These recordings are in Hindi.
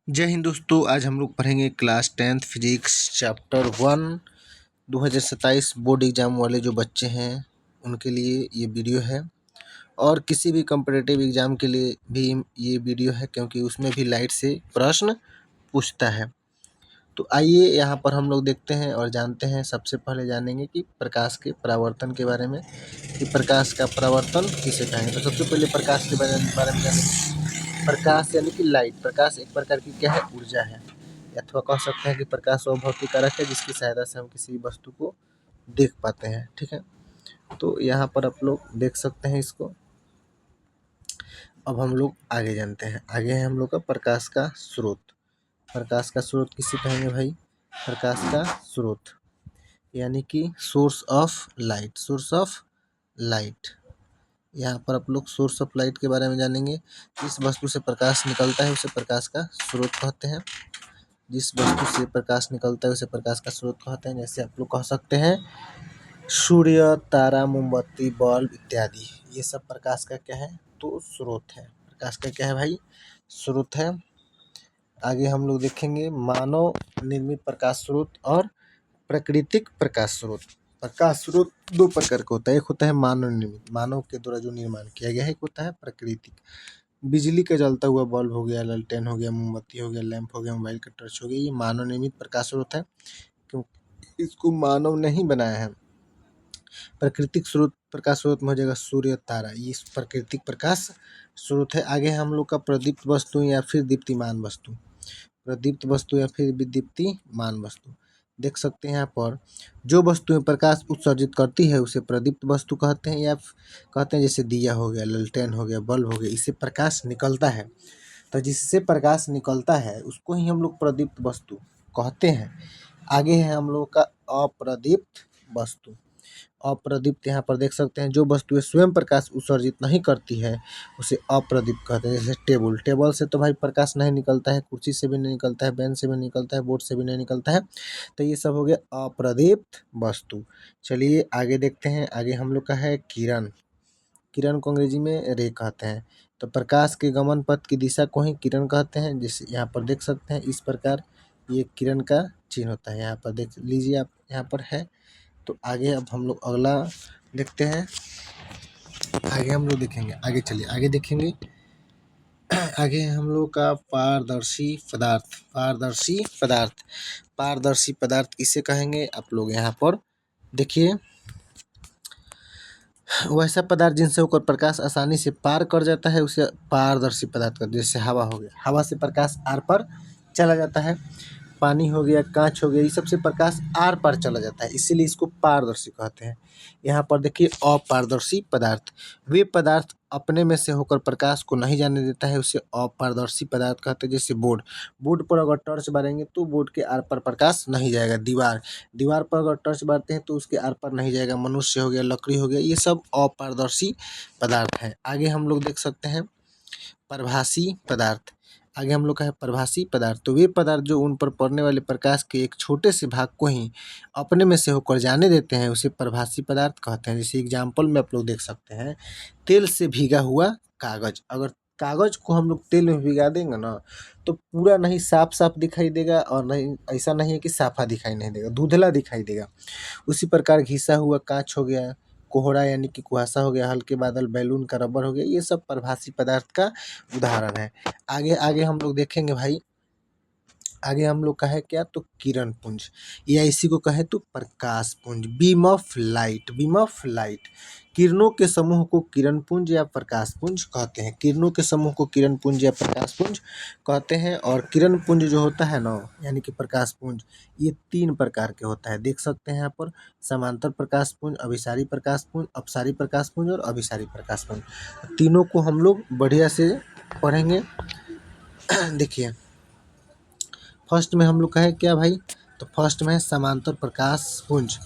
जय हिंद दोस्तों। आज हम लोग पढ़ेंगे class 10th physics chapter 1 2027 board exam वाले जो बच्चे हैं उनके लिए ये वीडियो है और किसी भी कम्पिटिटिव एग्जाम के लिए भी ये वीडियो है क्योंकि उसमें भी लाइट से प्रश्न पूछता है। तो आइए यहाँ पर हम लोग देखते हैं और जानते हैं। सबसे पहले जानेंगे कि प्रकाश के परावर्तन के बारे में कि प्रकाश का परावर्तन किसे कहेंगे। तो सबसे पहले प्रकाश के बारे में जानेंगे। प्रकाश यानी कि लाइट। प्रकाश एक प्रकार की क्या है, ऊर्जा है, अथवा कह सकते हैं कि प्रकाश वह भौतिक कारक है जिसकी सहायता से हम किसी वस्तु को देख पाते हैं। ठीक है, तो यहाँ पर आप लोग देख सकते हैं इसको। अब हम लोग आगे जानते हैं। आगे है हम लोग का प्रकाश का स्रोत। प्रकाश का स्रोत किसे कहेंगे भाई? प्रकाश का स्रोत यानी कि source of light. Source of light, यहाँ पर आप लोग सोर्स ऑफ लाइट के बारे में जानेंगे। जिस वस्तु से प्रकाश निकलता है उसे प्रकाश का स्रोत कहते हैं। जिस वस्तु से प्रकाश निकलता है उसे प्रकाश का स्रोत कहते हैं। जैसे आप लोग कह सकते हैं सूर्य, तारा, मोमबत्ती, बल्ब इत्यादि, ये सब प्रकाश का क्या है? तो स्रोत है। प्रकाश का क्या है भाई? स्रोत है। आगे हम लोग देखेंगे मानव निर्मित प्रकाश स्रोत और प्राकृतिक प्रकाश स्रोत। प्रकाश स्रोत दो प्रकार का होता है। एक होता है मानव निर्मित, मानव के द्वारा जो निर्माण किया गया है। एक होता है प्राकृतिक, बिजली का जलता हुआ बल्ब हो गया, लालटेन हो गया, मोमबत्ती हो गया, लैंप हो गया, मोबाइल का टॉर्च हो गया, ये मानव निर्मित प्रकाश स्रोत है क्योंकि इसको मानव नहीं बनाया है। प्राकृतिक स्रोत, प्रकाश स्रोत में हो जाएगा सूर्य, तारा, ये प्राकृतिक प्रकाश स्रोत है। आगे हम लोग का प्रदीप्त वस्तु या फिर दीप्तिमान वस्तु। प्रदीप्त वस्तु या फिर दीप्तिमान वस्तु देख सकते हैं यहाँ पर। जो वस्तुएं प्रकाश उत्सर्जित करती है उसे प्रदीप्त वस्तु कहते हैं, या कहते हैं जैसे दिया हो गया, लालटेन हो गया, बल्ब हो गया, इससे प्रकाश निकलता है। तो जिससे प्रकाश निकलता है उसको ही हम लोग प्रदीप्त वस्तु कहते हैं। आगे है हम लोग का अप्रदीप्त वस्तु। अप्रदीप्त यहाँ पर देख सकते हैं जो वस्तुएं स्वयं प्रकाश उत्सर्जित नहीं करती है उसे अप्रदीप्त कहते हैं। जैसे टेबल, टेबल से तो भाई प्रकाश नहीं निकलता है, कुर्सी से भी नहीं निकलता है, बेंच से भी नहीं निकलता है, बोर्ड से भी नहीं निकलता है। तो ये सब हो गया अप्रदीप्त वस्तु। चलिए आगे देखते हैं। आगे हम लोग का है किरण। किरण को अंग्रेजी में रे कहते हैं। तो प्रकाश के गमन पथ की दिशा को ही किरण कहते हैं। जैसे यहाँ पर देख सकते हैं इस प्रकार ये किरण का चिन्ह होता है। यहाँ पर देख लीजिए आप, यहाँ पर है। तो आगे अब हम लोग अगला देखते हैं। आगे हम लोग देखेंगे, आगे चलिए आगे देखेंगे। आगे हम लोग का पारदर्शी पदार्थ। पारदर्शी पदार्थ, पारदर्शी पदार्थ किसे कहेंगे? आप लोग यहाँ पर देखिए, वैसा पदार्थ जिनसे होकर प्रकाश आसानी से पार कर जाता है उसे पारदर्शी पदार्थ कहते हैं। जैसे हवा हो गया, हवा से प्रकाश आर पार चला जाता है। पानी हो गया, कांच हो गया, ये सबसे प्रकाश आर पार चला जाता है, इसीलिए इसको पारदर्शी कहते हैं। यहाँ पर देखिए अपारदर्शी पदार्थ, वे पदार्थ अपने में से होकर प्रकाश को नहीं जाने देता है, उसे अपारदर्शी पदार्थ कहते हैं। जैसे बोर्ड, बोर्ड पर अगर टॉर्च बारेंगे तो बोर्ड के आर पार प्रकाश नहीं जाएगा। दीवार, दीवार पर अगर टॉर्च बारते हैं तो उसके आर पार नहीं जाएगा। मनुष्य हो गया, लकड़ी हो गया, ये सब अपारदर्शी पदार्थ हैं। आगे हम लोग देख सकते हैं प्रभासी पदार्थ। आगे हम लोग का है प्रभासी पदार्थ। तो वे पदार्थ जो उन पर पड़ने वाले प्रकाश के एक छोटे से भाग को ही अपने में से होकर जाने देते हैं उसे प्रभासी पदार्थ कहते हैं। जैसे एग्जाम्पल में आप लोग देख सकते हैं तेल से भीगा हुआ कागज। अगर कागज को हम लोग तेल में भिगा देंगे ना तो पूरा नहीं साफ साफ दिखाई देगा, और नहीं ऐसा नहीं है कि साफा दिखाई नहीं देगा, धुंधला दिखाई देगा। उसी प्रकार घिसा हुआ कांच हो गया, कोहरा यानी कि कुहासा हो गया, हल्के बादल, बैलून का रबर हो गया, ये सब प्रभासी पदार्थ का उदाहरण है। आगे आगे हम लोग देखेंगे भाई। आगे हम लोग का है क्या? तो किरण पुंज, या इसी को कहे तो प्रकाश पुंज, beam of light. Beam of light, किरणों के समूह को किरण पुंज या प्रकाश पुंज कहते हैं। किरणों के समूह को किरण पुंज या प्रकाश पुंज कहते हैं। और किरण पुंज जो होता है ना, यानी कि प्रकाश पुंज, ये 3 प्रकार के होता है। देख सकते हैं यहाँ पर समांतर प्रकाश पुंज, अभिसारी प्रकाश पुंज, अपसारी प्रकाश पुंज और अभिसारी प्रकाश पुंज। तीनों को हम लोग बढ़िया से पढ़ेंगे। देखिए फर्स्ट में हम लोग का है क्या भाई? तो फर्स्ट में है समांतर प्रकाश पुंज।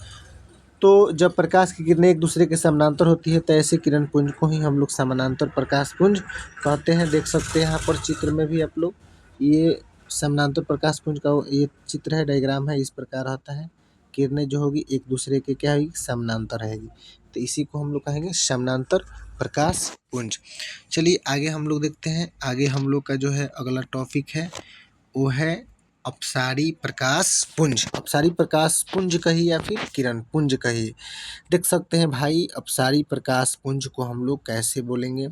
तो जब प्रकाश की किरणें एक दूसरे के समानांतर होती है तो ऐसे किरण पुंज को ही हम लोग समानांतर प्रकाश पुंज कहते हैं। देख सकते हैं यहाँ पर चित्र में भी आप लोग, ये समानांतर प्रकाश पुंज का ये चित्र है, डायग्राम है, इस प्रकार रहता है। किरणें जो होगी एक दूसरे के क्या होगी? समानांतर रहेगी, तो इसी को हम लोग कहेंगे समानांतर प्रकाश पुंज। चलिए आगे हम लोग देखते हैं। आगे हम लोग का जो है अगला टॉपिक है वो है अपसारी प्रकाश पुंज। अपसारी प्रकाश पुंज कहिए या फिर किरण पुंज कहिए। देख सकते हैं भाई, अपसारी प्रकाश पुंज को हम लोग कैसे बोलेंगे।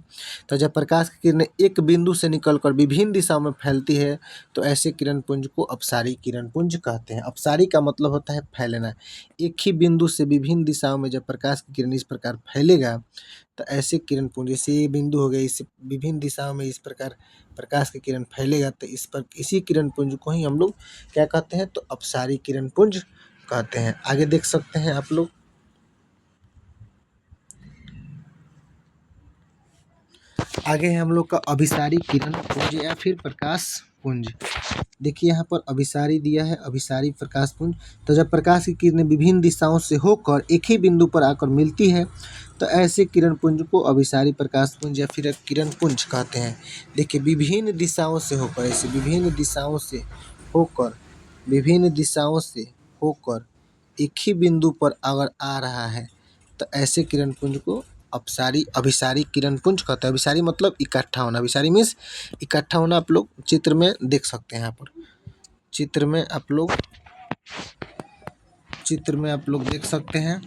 तो जब प्रकाश की किरणें एक बिंदु से निकलकर विभिन्न दिशाओं में फैलती है तो ऐसे किरण पुंज को अपसारी किरण पुंज कहते हैं। अपसारी का मतलब होता है फैलना। एक ही बिंदु से विभिन्न दिशाओं में जब प्रकाश की किरण इस प्रकार फैलेगा तो ऐसे किरण पुंज, जैसे ये बिंदु हो गया, इस विभिन्न दिशाओं में इस प्रकार प्रकाश की किरण फैलेगा तो इसी किरण पुंज को ही हम लोग क्या कहते हैं, तो अपसारी किरण पुंज कहते हैं। आगे देख सकते हैं आप लोग, आगे है हम लोग का अभिसारी किरण पुंज या फिर प्रकाश पुंज। देखिए यहाँ पर अभिसारी दिया है, अभिसारी प्रकाश पुंज। तो जब प्रकाश की किरणें विभिन्न दिशाओं से होकर एक ही बिंदु पर आकर मिलती है तो ऐसे किरण पुंज को अभिसारी प्रकाश पुंज या फिर किरण पुंज कहते हैं। देखिए विभिन्न दिशाओं से होकर, ऐसे विभिन्न दिशाओं से होकर एक ही बिंदु पर अगर आ रहा है तो ऐसे किरण पुंज को अभिसारी किरण पुंज कहते हैं। अभिसारी मतलब इकट्ठा होना, अभिसारी मीन्स इकट्ठा होना। आप लोग चित्र में देख सकते हैं, यहाँ पर चित्र में आप लोग देख सकते हैं,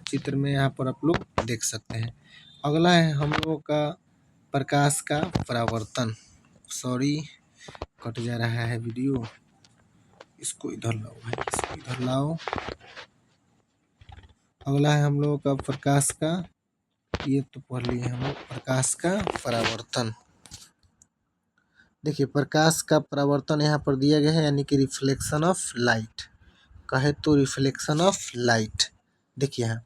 चित्र में यहाँ पर आप लोग देख सकते हैं। अगला है हम लोगों का प्रकाश का परावर्तन। सॉरी, कट जा रहा है वीडियो, इसको इधर लाओ भाई, इसको इधर लाओ। अगला है हम लोगों का प्रकाश का, ये तो पढ़ लिए हम लोग, प्रकाश का परावर्तन। देखिए प्रकाश का परावर्तन यहाँ पर दिया गया है, यानी कि रिफ्लेक्शन ऑफ लाइट कहे तो रिफ्लेक्शन ऑफ लाइट। देखिए यहाँ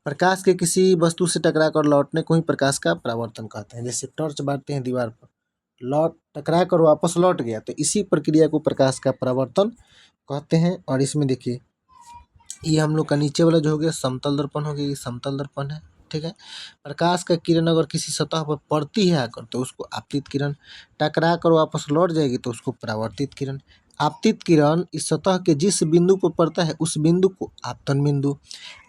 प्रकाश के किसी वस्तु से टकरा कर लौटने को ही प्रकाश का परावर्तन कहते हैं। जैसे टॉर्च बारते हैं दीवार पर, टकरा कर वापस लौट गया तो इसी प्रक्रिया को प्रकाश का परावर्तन कहते हैं। और इसमें देखिए ये हम लोग का नीचे वाला जो हो गया समतल दर्पण हो गया, ये समतल दर्पण है, ठीक है। प्रकाश का किरण अगर किसी सतह पर पड़ती है आकर तो उसको आपतित किरण, टकरा कर वापस लौट जाएगी तो उसको परावर्तित किरण। आपतित किरण इस सतह के जिस बिंदु पर पड़ता है उस बिंदु को आपतन बिंदु,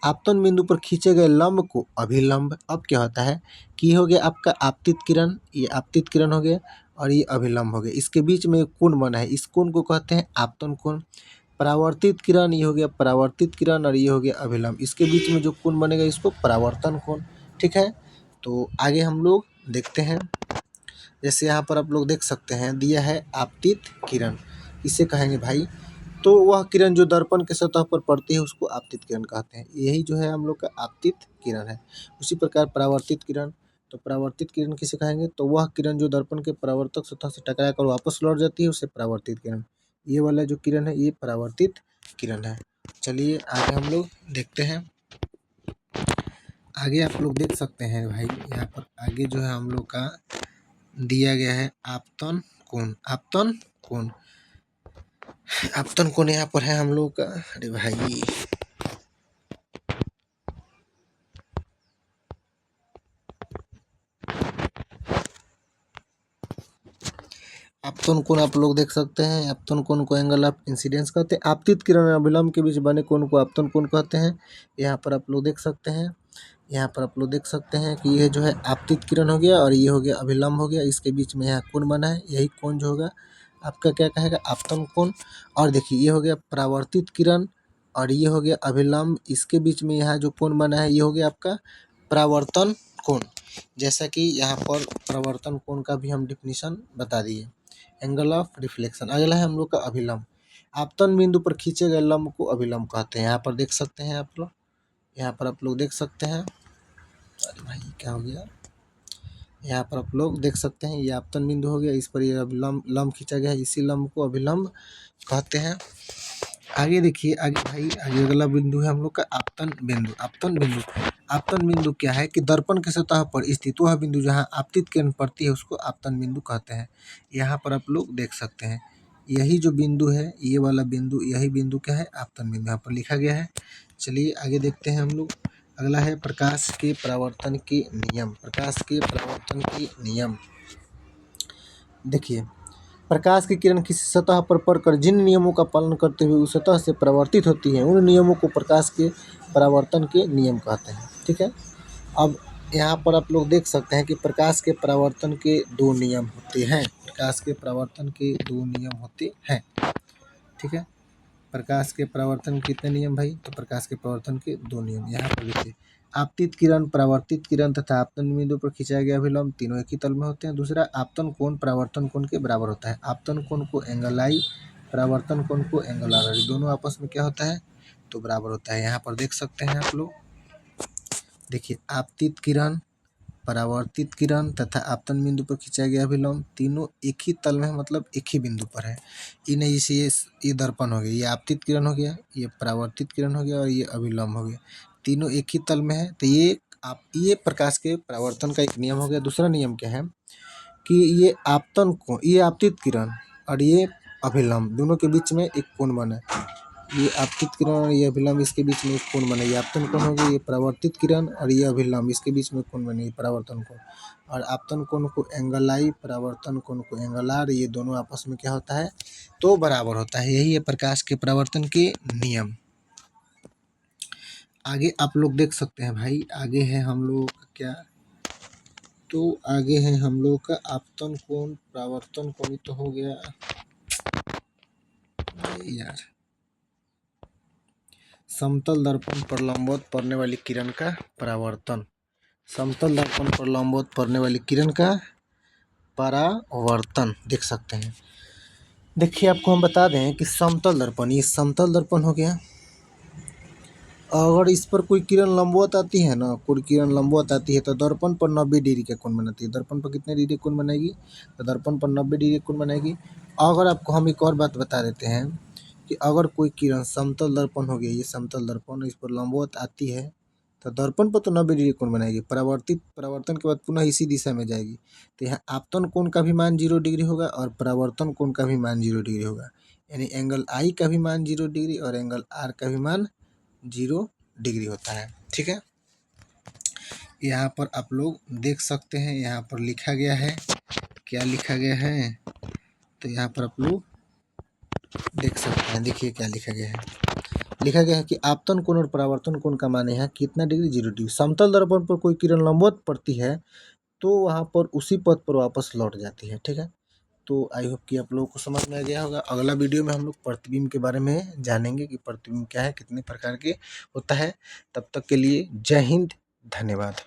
आपतन बिंदु पर खींचे गए लंब को अभिलंब। अब क्या होता है कि हो गया आपका आपतित किरण, ये आपतित किरण हो गया और ये अभिलंब हो गया। इसके बीच में एक कोण बना है, इस कोण को कहते हैं आपतन कोण। परावर्तित किरण, ये हो गया परावर्तित किरण और ये हो गया अभिलंब। इसके बीच में जो कोण बनेगा इसको परावर्तन कोण, ठीक है। तो आगे हम लोग देखते हैं, जैसे यहाँ पर आप लोग देख सकते हैं दिया है आपतित किरण, इसे कहेंगे भाई तो वह किरण जो दर्पण के सतह पर पड़ती है उसको आपतित किरण कहते हैं। यही जो है हम लोग का आपतित किरण है। उसी प्रकार परावर्तित किरण, तो परावर्तित किरण किसे कहेंगे, तो वह किरण जो दर्पण के परावर्तक सतह से टकरा कर वापस लौट जाती है उसे परावर्तित किरण। ये वाला जो किरण है ये परावर्तित किरण है। चलिए आगे हम लोग देखते हैं, आगे आप लोग देख सकते हैं भाई यहाँ पर आगे जो है हम लोग का दिया गया है आपतन कोण। आपतन कोण, आपतन कोण यहाँ पर है हम लोग का, अरे भाई आपतन कोण आप लोग देख सकते हैं। आपतन कोण को एंगल ऑफ इंसिडेंस कहते हैं। आपतित किरण और अभिलंब के बीच बने कोण को आपतन कोण कहते हैं। यहाँ पर आप लोग देख सकते हैं, यहाँ पर आप लोग देख सकते हैं कि ये जो है आपतित किरण हो गया और ये हो गया अभिलंब हो गया, इसके बीच में यहाँ कोण बना है, यही कोण जो होगा आपका क्या कहेगा, आपतन कोण। और देखिए ये हो गया परावर्तित किरण और ये हो गया अभिलंब, इसके बीच में यहाँ जो कोण बना है ये हो गया आपका परावर्तन कोण। जैसा कि यहाँ पर परावर्तन कोण का भी हम डिफिनीशन बता दिए, एंगल ऑफ रिफ्लेक्शन। अगला है हम लोग का अभिलंब। आपतन बिंदु पर खींचे गए लंब को अभिलंब कहते हैं। यहाँ पर देख सकते हैं आप लोग, यहाँ पर आप लोग देख सकते हैं, अरे भाई क्या हो गया, यहाँ पर आप लोग देख सकते हैं ये आपतन बिंदु हो गया, इस पर ये अभिलंब लंब खींचा गया है, इसी लंब को अभिलंब कहते हैं। आगे देखिए, आगे भाई आगे अगला बिंदु है हम लोग का आपतन बिंदु। आपतन बिंदु, आपतन बिंदु क्या है कि दर्पण के सतह पर स्थित वह बिंदु जहाँ आपतित किरण पड़ती है उसको आपतन बिंदु कहते हैं। यहाँ पर आप लोग देख सकते हैं यही जो बिंदु है, ये वाला बिंदु, यही बिंदु क्या है, आपतन बिंदु, यहाँ पर लिखा गया है। चलिए आगे देखते हैं हम लोग, अगला है प्रकाश के परावर्तन के नियम। प्रकाश के परावर्तन के नियम, देखिए प्रकाश की किरण किसी सतह पर पड़कर जिन नियमों का पालन करते हुए उस सतह से परावर्तित होती है उन नियमों को प्रकाश के परावर्तन के नियम कहते हैं, ठीक है। अब यहाँ पर आप लोग देख सकते हैं कि प्रकाश के परावर्तन के दो नियम होते हैं। प्रकाश के परावर्तन के दो नियम होते हैं, ठीक है। प्रकाश के परावर्तन कितने नियम भाई? तो प्रकाश के परावर्तन के दो नियम यहाँ पर लिखिए। आपतित किरण, परावर्तित किरण तथा आपतन बिंदु पर खिंचाया गया अभिलंब तीनों एक ही तल में होते हैं। दूसरा, आपतन कोण परावर्तन कोण के बराबर होता है। आपतन कोण को एंगल आई, परावर्तन कोण को एंगल आर, दोनों आपस में क्या होता है? तो बराबर होता है। यहाँ पर देख सकते हैं आप लोग, देखिए आपतित किरण, परावर्तित किरण तथा आपतन बिंदु पर खिंचाया गया अभिलंब तीनों एक ही तल में है, मतलब एक ही बिंदु पर है। इन्हें इसे ये दर्पण हो गया, ये आपतित किरण हो गया, ये परावर्तित किरण हो गया और ये अभिलंब हो गया, तीनों एक ही तल में है। तो ये प्रकाश के परावर्तन का एक नियम हो गया। दूसरा नियम क्या है कि ये आपतन कोण, ये आपतित किरण और ये अभिलंब दोनों के बीच में एक कोण बना, ये आपतित किरण और ये अभिलंब इसके बीच में एक कोण बने, ये आपतन कोण हो गया। ये परावर्तित किरण और ये अभिलंब इसके बीच में कोण बने, ये परावर्तन कोण। और आपतन कोण को एंगल आई, परावर्तन कोण को एंगल आर, ये दोनों आपस में क्या होता है? तो बराबर होता है। यही है प्रकाश के परावर्तन के नियम। आगे आप लोग देख सकते हैं भाई, आगे है हम लोग का क्या, तो आगे है हम लोग का आपतन कोण, परावर्तन कोण तो हो गया यार, समतल दर्पण पर लंबवत पड़ने वाली किरण का परावर्तन। समतल दर्पण पर लंबवत पड़ने वाली किरण का परावर्तन देख सकते हैं। देखिए आपको हम बता दें कि समतल दर्पण, ये समतल दर्पण हो गया। अगर इस पर कोई किरण लंबवत आती है ना, कोई किरण लंबवत आती है तो दर्पण पर 90 डिग्री का कोण बनाती है। दर्पण पर कितने डिग्री कोण बनाएगी? तो दर्पण पर 90 डिग्री कोण बनाएगी। अगर आपको हम एक और बात बता देते हैं कि अगर कोई किरण समतल दर्पण हो गया, ये समतल दर्पण, इस पर लंबवत आती है तो दर्पण पर तो 90 डिग्री कोण बनाएगी, परावर्तन के बाद पुनः इसी दिशा में जाएगी। तो यहाँ आपतन कोण का भी मान 0 डिग्री होगा और परावर्तन कोण का भी मान 0 डिग्री होगा। यानी एंगल आई का भी मान 0 डिग्री और एंगल आर का भी मान 0 डिग्री होता है, ठीक है। यहाँ पर आप लोग देख सकते हैं, यहाँ पर लिखा गया है, क्या लिखा गया है? तो यहाँ पर आप लोग देख सकते हैं, देखिए क्या लिखा गया है। लिखा गया है कि आपतन कोण और परावर्तन कोण का मान यहाँ कितना डिग्री? 0 डिग्री। समतल दर्पण पर कोई किरण लंबवत पड़ती है तो वहाँ पर उसी पथ पर वापस लौट जाती है, ठीक है। तो आई होप कि आप लोगों को समझ में आ गया होगा। अगला वीडियो में हम लोग प्रतिबिंब के बारे में जानेंगे कि प्रतिबिंब क्या है, कितने प्रकार के होता है। तब तक के लिए जय हिंद, धन्यवाद।